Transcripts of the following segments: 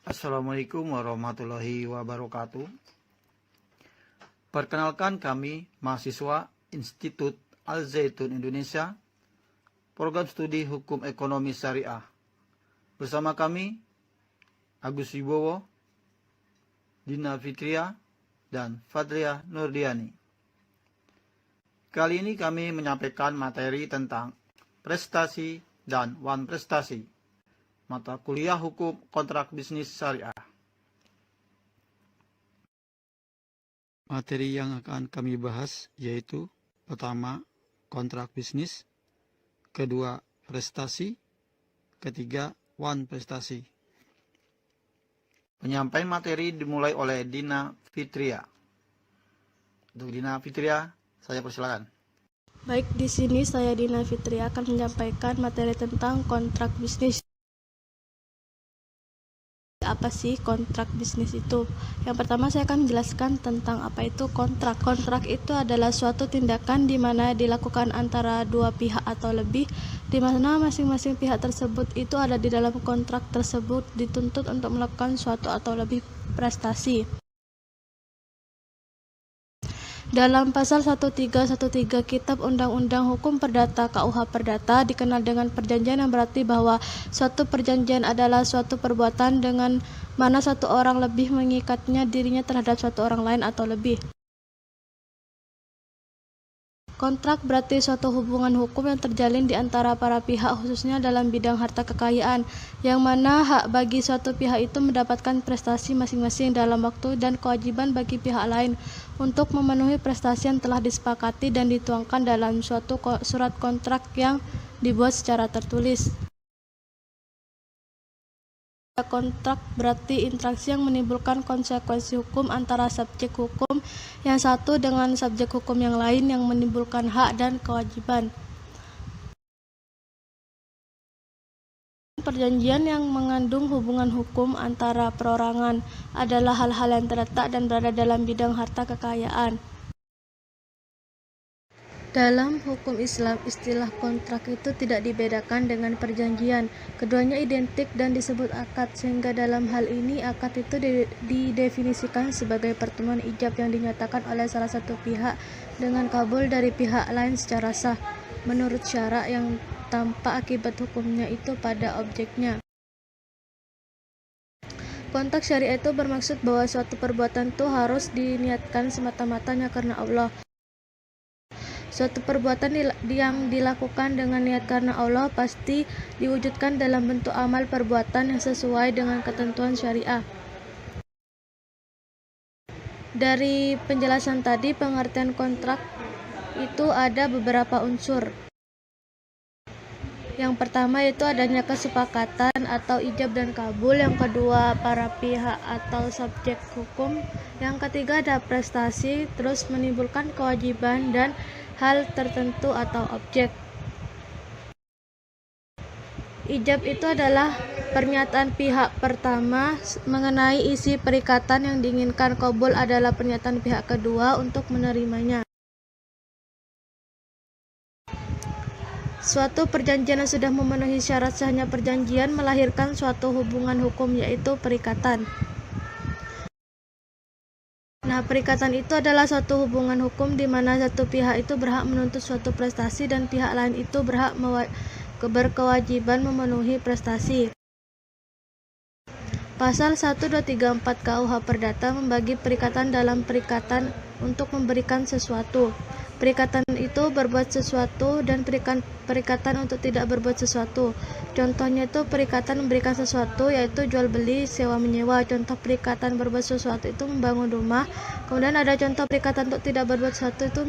Assalamualaikum warahmatullahi wabarakatuh. Perkenalkan kami mahasiswa Institut Al-Zaitun Indonesia, Program Studi Hukum Ekonomi Syariah. Bersama kami Agus Wibowo, Dina Fitria, dan Fadlia Nurdiani. Kali ini kami menyampaikan materi tentang prestasi dan wan prestasi, mata kuliah hukum kontrak bisnis syariah. Materi yang akan kami bahas yaitu pertama, kontrak bisnis, kedua, prestasi, ketiga, wan prestasi. Penyampaian materi dimulai oleh Dina Fitria. Untuk Dina Fitria, saya persilakan. Baik, di sini saya Dina Fitria akan menyampaikan materi tentang kontrak bisnis. Apa sih kontrak bisnis itu? Yang pertama saya akan menjelaskan tentang apa itu kontrak. Kontrak itu adalah suatu tindakan di mana dilakukan antara dua pihak atau lebih, di mana masing-masing pihak tersebut itu ada di dalam kontrak tersebut dituntut untuk melakukan suatu atau lebih prestasi. Dalam pasal 1313 Kitab Undang-Undang Hukum Perdata KUH Perdata dikenal dengan perjanjian yang berarti bahwa suatu perjanjian adalah suatu perbuatan dengan mana satu orang lebih mengikatnya dirinya terhadap suatu orang lain atau lebih. Kontrak berarti suatu hubungan hukum yang terjalin di antara para pihak khususnya dalam bidang harta kekayaan, yang mana hak bagi suatu pihak itu mendapatkan prestasi masing-masing dalam waktu dan kewajiban bagi pihak lain untuk memenuhi prestasi yang telah disepakati dan dituangkan dalam suatu surat kontrak yang dibuat secara tertulis. Kontrak berarti interaksi yang menimbulkan konsekuensi hukum antara subjek hukum yang satu dengan subjek hukum yang lain yang menimbulkan hak dan kewajiban. Perjanjian yang mengandung hubungan hukum antara perorangan adalah hal-hal yang terletak dan berada dalam bidang harta kekayaan. Dalam hukum Islam, istilah kontrak itu tidak dibedakan dengan perjanjian. Keduanya identik dan disebut akad, sehingga dalam hal ini akad itu didefinisikan sebagai pertemuan ijab yang dinyatakan oleh salah satu pihak dengan kabul dari pihak lain secara sah, menurut syarak yang tanpa akibat hukumnya itu pada objeknya. Kontrak syariah itu bermaksud bahwa suatu perbuatan itu harus diniatkan semata-matanya karena Allah. Suatu perbuatan yang dilakukan dengan niat karena Allah pasti diwujudkan dalam bentuk amal perbuatan yang sesuai dengan ketentuan syariah. Dari penjelasan tadi, pengertian kontrak itu ada beberapa unsur. Yang pertama itu adanya kesepakatan atau ijab dan kabul. Yang kedua, para pihak atau subjek hukum. Yang ketiga ada prestasi, terus menimbulkan kewajiban dan hal tertentu atau objek. Ijab itu adalah pernyataan pihak pertama mengenai isi perikatan yang diinginkan. Qabul adalah pernyataan pihak kedua untuk menerimanya. Suatu perjanjian yang sudah memenuhi syarat sahnya perjanjian melahirkan suatu hubungan hukum, yaitu perikatan. Nah, perikatan itu adalah suatu hubungan hukum di mana satu pihak itu berhak menuntut suatu prestasi dan pihak lain itu berhak berkewajiban memenuhi prestasi. Pasal 1234 KUH Perdata membagi perikatan dalam perikatan untuk memberikan sesuatu. Perikatan itu berbuat sesuatu dan perikatan untuk tidak berbuat sesuatu. Contohnya itu perikatan memberikan sesuatu yaitu jual beli, sewa menyewa. Contoh perikatan berbuat sesuatu itu membangun rumah. Kemudian ada contoh perikatan untuk tidak berbuat sesuatu itu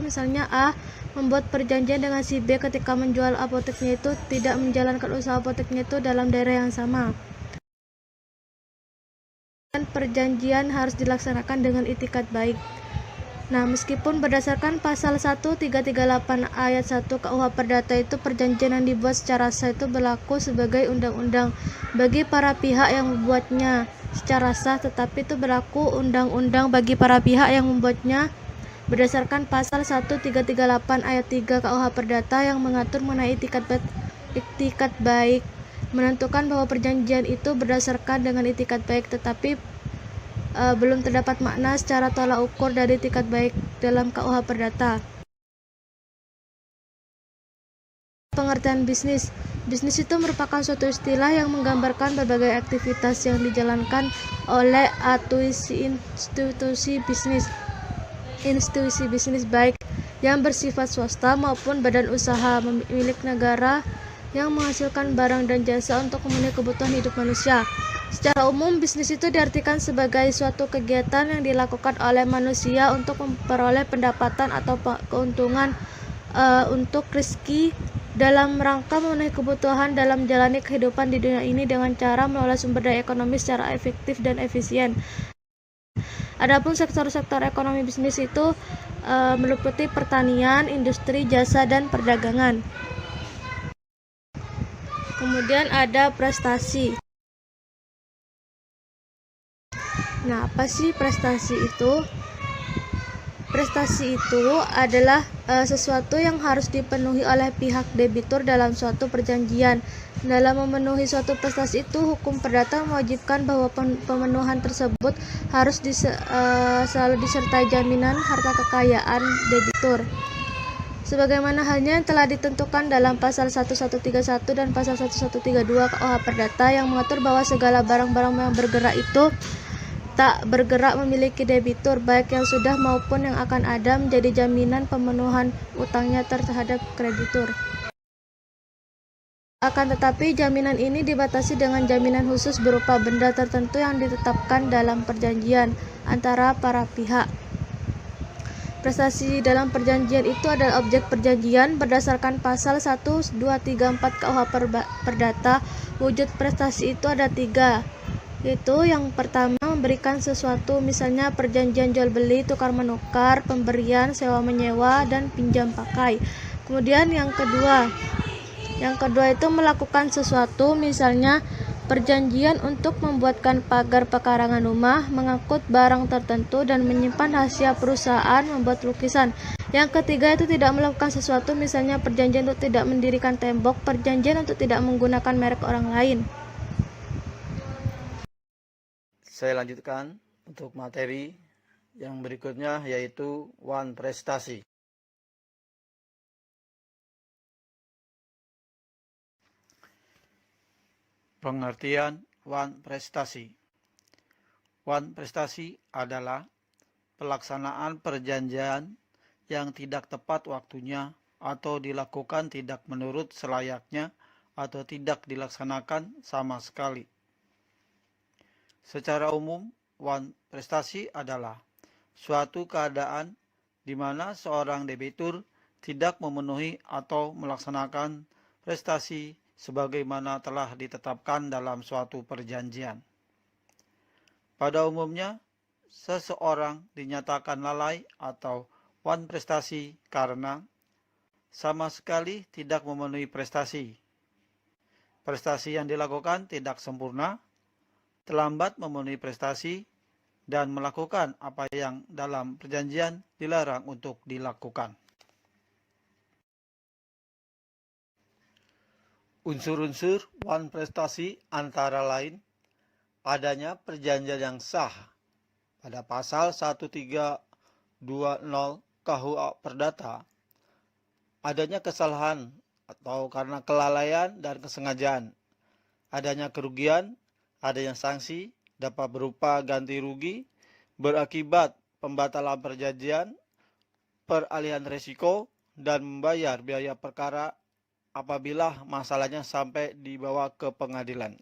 misalnya A membuat perjanjian dengan si B ketika menjual apoteknya itu tidak menjalankan usaha apoteknya itu dalam daerah yang sama. Dan perjanjian harus dilaksanakan dengan itikat baik. Nah, meskipun berdasarkan pasal 1338 ayat 1 KUH Perdata itu perjanjian yang dibuat secara sah itu berlaku sebagai undang-undang bagi para pihak yang membuatnya secara sah, tetapi itu berlaku undang-undang bagi para pihak yang membuatnya berdasarkan pasal 1338 ayat 3 KUH Perdata yang mengatur mengenai itikat baik menentukan bahwa perjanjian itu berdasarkan dengan itikat baik, tetapi belum terdapat makna secara tolak ukur dari itikat baik dalam KUH Perdata. Pengertian bisnis. Bisnis itu merupakan suatu istilah yang menggambarkan berbagai aktivitas yang dijalankan oleh institusi bisnis baik yang bersifat swasta maupun badan usaha milik negara yang menghasilkan barang dan jasa untuk memenuhi kebutuhan hidup manusia. Secara umum, bisnis itu diartikan sebagai suatu kegiatan yang dilakukan oleh manusia untuk memperoleh pendapatan atau keuntungan untuk rezeki dalam rangka memenuhi kebutuhan dalam menjalani kehidupan di dunia ini dengan cara mengelola sumber daya ekonomi secara efektif dan efisien. Adapun sektor-sektor ekonomi bisnis itu meliputi pertanian, industri, jasa, dan perdagangan. Kemudian ada prestasi. Nah, apa sih prestasi itu? Prestasi itu adalah sesuatu yang harus dipenuhi oleh pihak debitur dalam suatu perjanjian. Dalam memenuhi suatu prestasi itu, hukum perdata mewajibkan bahwa pemenuhan tersebut harus selalu disertai jaminan harta kekayaan debitur. Sebagaimana halnya yang telah ditentukan dalam pasal 1131 dan pasal 1132 KUH Perdata yang mengatur bahwa segala barang-barang yang bergerak itu tak bergerak memiliki debitur, baik yang sudah maupun yang akan ada, menjadi jaminan pemenuhan utangnya terhadap kreditur. Akan tetapi, jaminan ini dibatasi dengan jaminan khusus berupa benda tertentu yang ditetapkan dalam perjanjian antara para pihak. Prestasi dalam perjanjian itu adalah objek perjanjian berdasarkan pasal 1, 2, 3, 4 KUH Perdata. Wujud prestasi itu ada 3, yaitu yang pertama memberikan sesuatu, misalnya perjanjian jual beli, tukar menukar, pemberian, sewa menyewa, dan pinjam pakai. Kemudian yang kedua itu melakukan sesuatu, misalnya perjanjian untuk membuatkan pagar pekarangan rumah, mengangkut barang tertentu, dan menyimpan rahasia perusahaan, membuat lukisan. Yang ketiga itu tidak melakukan sesuatu, misalnya perjanjian untuk tidak mendirikan tembok, perjanjian untuk tidak menggunakan merek orang lain. Saya lanjutkan untuk materi yang berikutnya, yaitu one prestasi. Pengertian one prestasi. One prestasi adalah pelaksanaan perjanjian yang tidak tepat waktunya atau dilakukan tidak menurut selayaknya atau tidak dilaksanakan sama sekali. Secara umum, one prestasi adalah suatu keadaan di mana seorang debitur tidak memenuhi atau melaksanakan prestasi sebagaimana telah ditetapkan dalam suatu perjanjian. Pada umumnya, seseorang dinyatakan lalai atau one prestasi karena sama sekali tidak memenuhi prestasi. Prestasi yang dilakukan tidak sempurna, terlambat memenuhi prestasi, dan melakukan apa yang dalam perjanjian dilarang untuk dilakukan. Unsur-unsur one prestasi antara lain adanya perjanjian yang sah pada pasal 1320 KUH Perdata, adanya kesalahan atau karena kelalaian dan kesengajaan, adanya kerugian, adanya sanksi dapat berupa ganti rugi berakibat pembatalan perjanjian, peralihan risiko, dan membayar biaya perkara apabila masalahnya sampai dibawa ke pengadilan.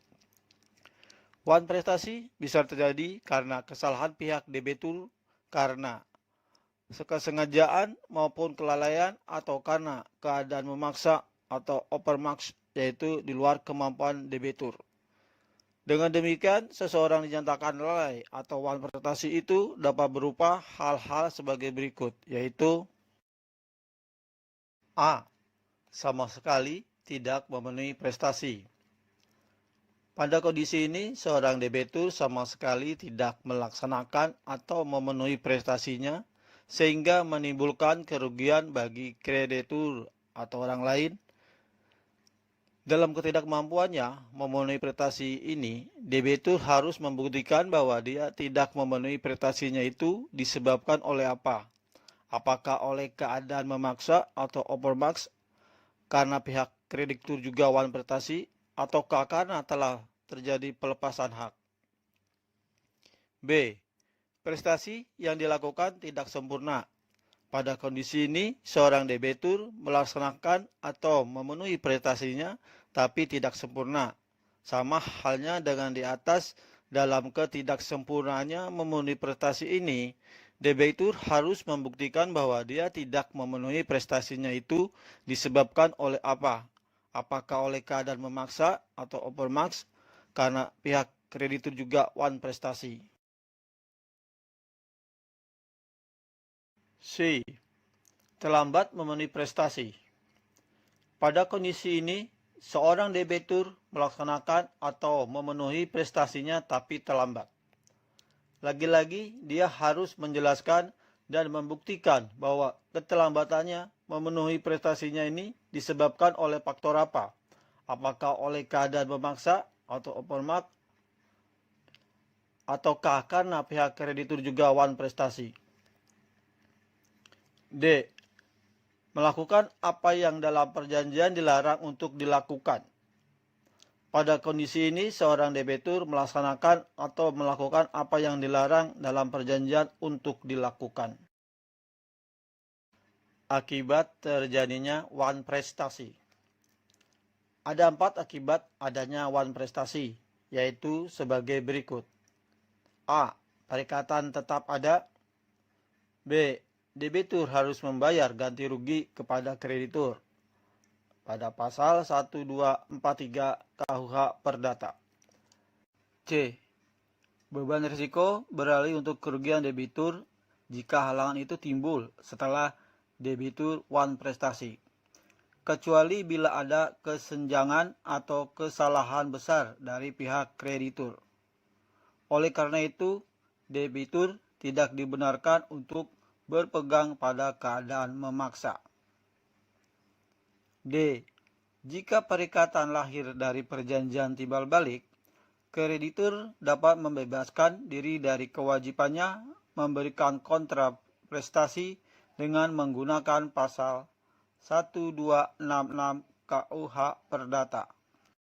One prestasi bisa terjadi karena kesalahan pihak debitur, karena kesengajaan maupun kelalaian, atau karena keadaan memaksa atau overmax, yaitu di luar kemampuan debitur. Dengan demikian, seseorang dinyatakan lalai atau one prestasi itu dapat berupa hal-hal sebagai berikut, yaitu A. Sama sekali tidak memenuhi prestasi. Pada kondisi ini, seorang debitur sama sekali tidak melaksanakan atau memenuhi prestasinya, sehingga menimbulkan kerugian bagi kreditur atau orang lain. Dalam ketidakmampuannya memenuhi prestasi ini, debitur harus membuktikan bahwa dia tidak memenuhi prestasinya itu disebabkan oleh apa? Apakah oleh keadaan memaksa atau overmax karena pihak kreditur juga wan prestasi, ataukah karena telah terjadi pelepasan hak? B. Prestasi yang dilakukan tidak sempurna. Pada kondisi ini, seorang debitur melaksanakan atau memenuhi prestasinya tapi tidak sempurna. Sama halnya dengan di atas, dalam ketidaksempurnaannya memenuhi prestasi ini, debitur harus membuktikan bahwa dia tidak memenuhi prestasinya itu disebabkan oleh apa? Apakah oleh keadaan memaksa atau overmax karena pihak kreditur juga wan prestasi? C. Terlambat memenuhi prestasi. Pada kondisi ini, seorang debitur melaksanakan atau memenuhi prestasinya tapi terlambat. Lagi-lagi, dia harus menjelaskan dan membuktikan bahwa keterlambatannya memenuhi prestasinya ini disebabkan oleh faktor apa? Apakah oleh keadaan memaksa atau overmax, ataukah karena pihak kreditur juga wan prestasi? D. Melakukan apa yang dalam perjanjian dilarang untuk dilakukan. Pada kondisi ini, seorang debitur melaksanakan atau melakukan apa yang dilarang dalam perjanjian untuk dilakukan. Akibat terjadinya wan prestasi. Ada 4 akibat adanya wan prestasi, yaitu sebagai berikut. A. Perikatan tetap ada. B. Debitur harus membayar ganti rugi kepada kreditur pada pasal 1243 KUH Perdata. C. Beban risiko beralih untuk kerugian debitur jika halangan itu timbul setelah debitur wan prestasi, kecuali bila ada kesenjangan atau kesalahan besar dari pihak kreditur. Oleh karena itu, debitur tidak dibenarkan untuk berpegang pada keadaan memaksa. D. Jika perikatan lahir dari perjanjian timbal balik, kreditur dapat membebaskan diri dari kewajibannya memberikan kontra prestasi dengan menggunakan pasal 1266 KUH Perdata.